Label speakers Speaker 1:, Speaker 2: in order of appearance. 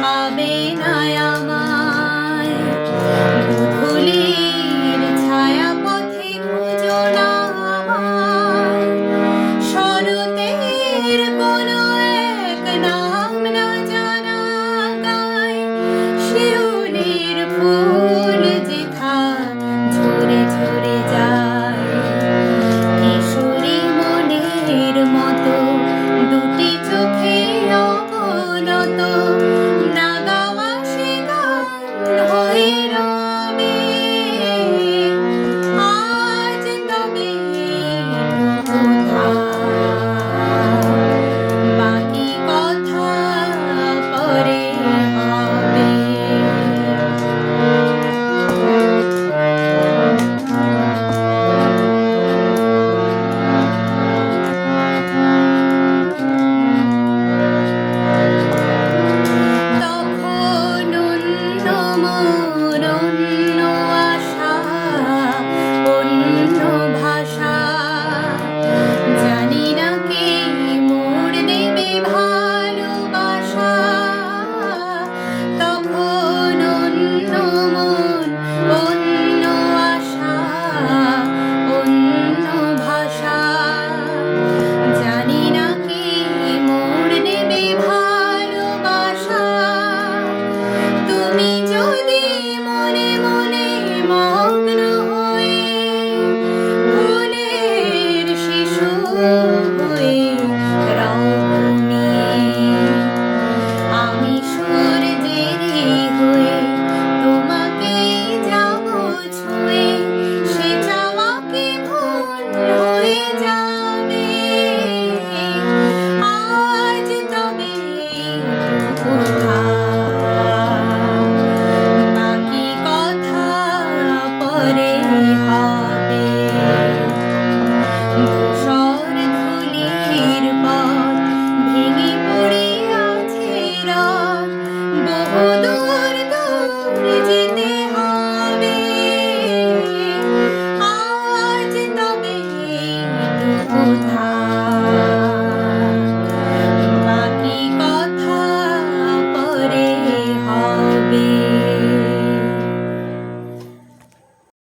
Speaker 1: পাবে না আমায়। ধুলির ছায়া পথে খুঁজো না আমায়। শরতের কোনো এক নাম না জানা গায়। শিউলির ফুল যেথা ঝরে ঝরে যায়। কিশোরী মনের মতো দুটি চোখে অবনত, না গাওয়া সে গান হয়ে রবে। আজ তবে বাকি কথা পরে হবে। তখন অন্য মন, অন্য আশা, অন্য ভাষা। জানি না কে মোড় দেবে ভালোবাসা। তখন অন্য মন, অন্য আশা, অন্য ভাষা। জানি না কে মোড় দেবে ভালোবাসা। তুমি যদি মনে মনে মগ্ন হয়ে ভুলের শিশু হয়ে রও ঘুমিয়ে, আমি সূর্যেরই হয়ে তোমাকেই যাব ছুঁয়ে। সে চাওয়া কি ভুল হয়ে যাবে? আজ তবে বাকি কথা পরে হবে। ধূসর ধূলির পথ ভেঙে পড়ে আছে রাত। বহুদূর দূর যেতে